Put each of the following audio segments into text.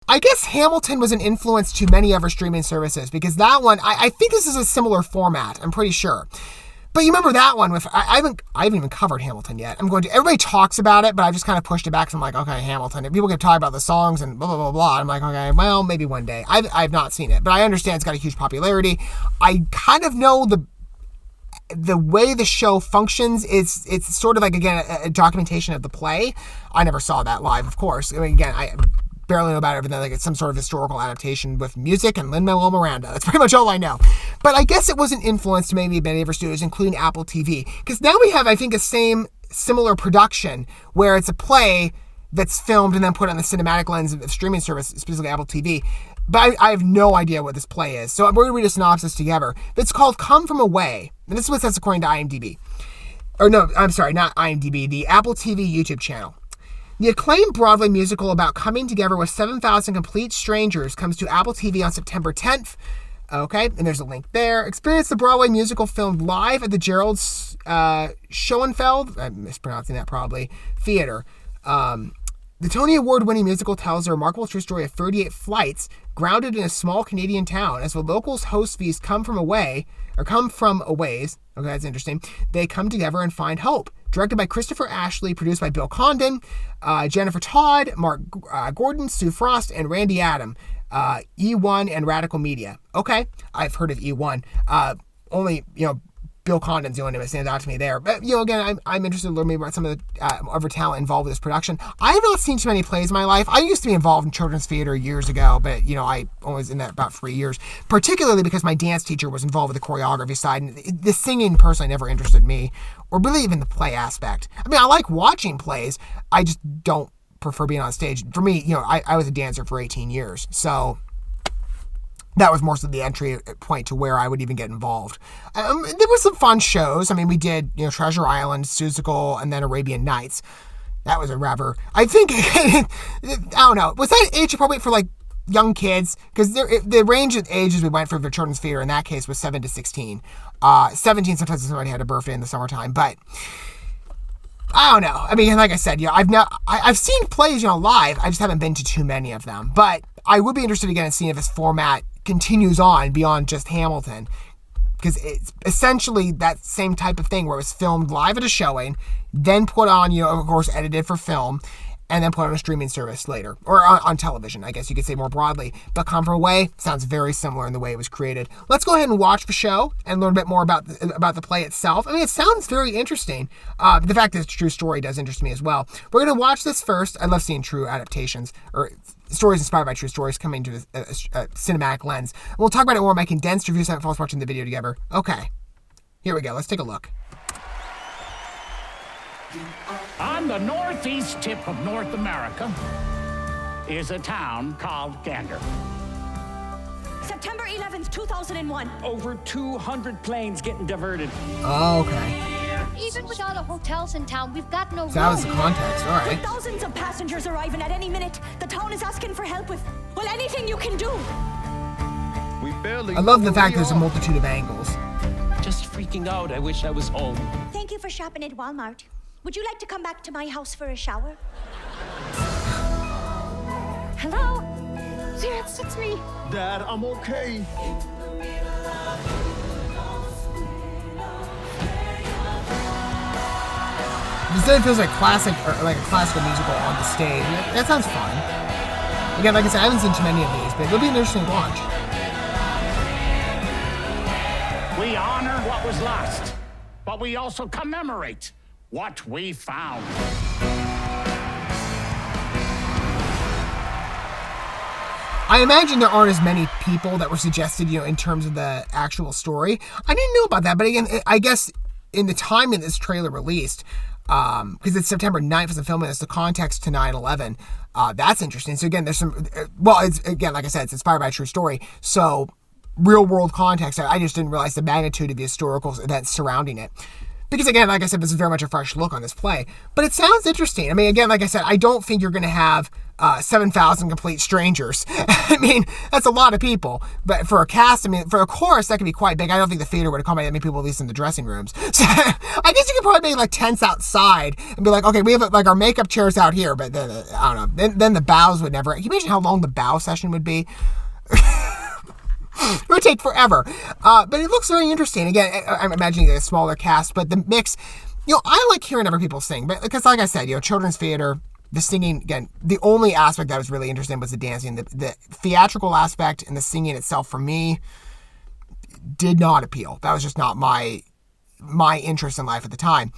I guess Hamilton was an influence to many other streaming services because that one, I think this is a similar format, I'm pretty sure. But you remember that one with, I haven't even covered Hamilton yet. Everybody talks about it, but I just kind of pushed it back. So I'm like, okay, Hamilton. If people can talk about the songs and blah, blah, blah, blah. I'm like, okay, well, maybe one day. I've not seen it, but I understand it's got a huge popularity. I kind of know the way the show functions. It's sort of like, again, a documentation of the play. I never saw that live, of course. I mean, again, I barely know about it, but then like it's some sort of historical adaptation with music and Lin-Manuel Miranda. That's pretty much all I know. But I guess it was an influence to maybe many of our studios, including Apple TV. Because now we have, I think, similar production where it's a play that's filmed and then put on the cinematic lens of streaming service, specifically Apple TV. But I have no idea what this play is. So we're going to read a synopsis together. It's called Come From Away. And this is what it says according to IMDb. Or no, I'm sorry, not IMDb, the Apple TV YouTube channel. The acclaimed Broadway musical about coming together with 7,000 complete strangers comes to Apple TV on September 10th. Okay, and there's a link there. Experience the Broadway musical filmed live at the Gerald Schoenfeld, I'm mispronouncing that probably, Theater. The Tony Award-winning musical tells a remarkable true story of 38 flights grounded in a small Canadian town. As the locals' host fees come from a ways, okay, that's interesting, they come together and find hope. Directed by Christopher Ashley, produced by Bill Condon, Jennifer Todd, Mark Gordon, Sue Frost, and Randy Adam. E1 and Radical Media. Okay, I've heard of E1. Only, Bill Condon's the only name that stands out to me there. But, again, I'm interested to learn maybe about some of the other talent involved with this production. I have not seen too many plays in my life. I used to be involved in children's theater years ago, but, I was in that about 3 years, particularly because my dance teacher was involved with the choreography side, and the singing personally never interested me, or really even the play aspect. I mean, I like watching plays. I just don't prefer being on stage. For me, I was a dancer for 18 years, so that was most of the entry point to where I would even get involved. There were some fun shows. I mean, we did, Treasure Island, Seussical, and then Arabian Nights. That was a rather, I think, I don't know, was that age appropriate for, young kids? Because the range of ages we went for the children's theater in that case was 7 to 16. 17, sometimes somebody had a birthday in the summertime, but I don't know. I mean, like I said, I've seen plays, live. I just haven't been to too many of them. But I would be interested again in seeing if this format continues on beyond just Hamilton, because it's essentially that same type of thing where it was filmed live at a showing, then put on, of course, edited for film, and then put on a streaming service later, or on television, I guess you could say more broadly. But Come From Away sounds very similar in the way it was created. Let's go ahead and watch the show and learn a bit more about the play itself. I mean, it sounds very interesting. The fact that it's a true story does interest me as well. We're going to watch this first. I love seeing true adaptations, or stories inspired by true stories coming to a cinematic lens. And we'll talk about it more in my condensed review segment for us watching the video together. Okay, here we go. Let's take a look. On the northeast tip of North America is a town called Gander. September 11th, 2001. Over 200 planes getting diverted. Oh, okay. Even with all the hotels in town, we've got no room. So that was the context, all right. With thousands of passengers arriving at any minute, the town is asking for help with, well, anything you can do. I love the fact there's a multitude of angles. Just freaking out. I wish I was home. Thank you for shopping at Walmart. Would you like to come back to my house for a shower? Hello? Yes, it's me. Dad, I'm okay. Instead, it feels like classic, or like a classical musical on the stage. That sounds fun. Again, like I said, I haven't seen too many of these, but it'll be an interesting watch. We honor what was lost, but we also commemorate what we found. I imagine there aren't as many people that were suggested, in terms of the actual story. I didn't know about that, but again, I guess in the time that this trailer released, because it's September 9th for the filming, it's the context to 9/11. That's interesting. So again, there's some, it's, again, like I said, it's inspired by a true story. So real world context, I just didn't realize the magnitude of the historical events surrounding it. Because again, like I said, this is very much a fresh look on this play. But it sounds interesting. I mean, again, like I said, I don't think you're going to have 7,000 complete strangers. I mean, that's a lot of people. But for a cast, I mean, for a chorus, that could be quite big. I don't think the theater would accomodate that many people, at least in the dressing rooms. So I guess you could probably make like tents outside and be like, okay, we have like our makeup chairs out here, but I don't know. Then the bows would never. Can you imagine how long the bow session would be? It would take forever. But it looks very interesting. Again, I'm imagining a smaller cast, but the mix, I like hearing other people sing, but because like I said, children's theater, the singing, again, the only aspect that was really interesting was the dancing. The theatrical aspect and the singing itself, for me, did not appeal. That was just not my interest in life at the time.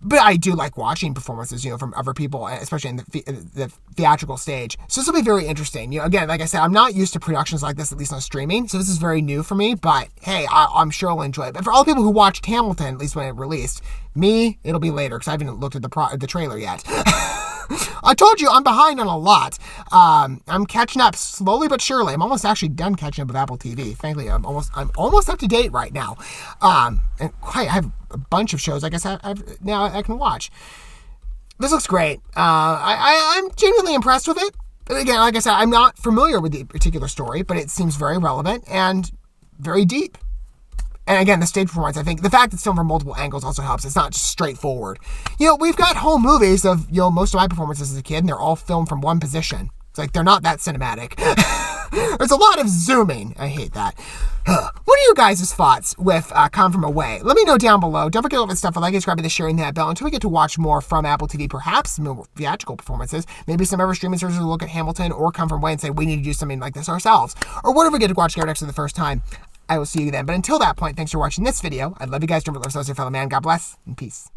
But I do like watching performances, from other people, especially in the theatrical stage. So this will be very interesting. Again, like I said, I'm not used to productions like this, at least on streaming. So this is very new for me. But hey, I'm sure I'll enjoy it. But for all the people who watched Hamilton, at least when it released, it'll be later because I haven't looked at the trailer yet. I told you I'm behind on a lot. I'm catching up slowly but surely. I'm almost actually done catching up with Apple TV. Frankly, I'm almost up to date right now. And I have a bunch of shows I guess now I can watch. This looks great. I'm genuinely impressed with it. But again, like I said, I'm not familiar with the particular story, but it seems very relevant and very deep. And again, the stage performance, I think the fact it's filmed from multiple angles also helps. It's not just straightforward. We've got home movies of, most of my performances as a kid, and they're all filmed from one position. It's like, they're not that cinematic. There's a lot of zooming. I hate that. What are your guys' thoughts with Come From Away? Let me know down below. Don't forget all that stuff. Like, subscribe, and sharing that bell until we get to watch more from Apple TV, perhaps some more theatrical performances. Maybe some other streaming services will look at Hamilton or Come From Away and say, we need to do something like this ourselves. Or whatever we get to watch together next for the first time. I will see you then. But until that point, thanks for watching this video. I love you guys. Don't forget to love your fellow man. God bless and peace.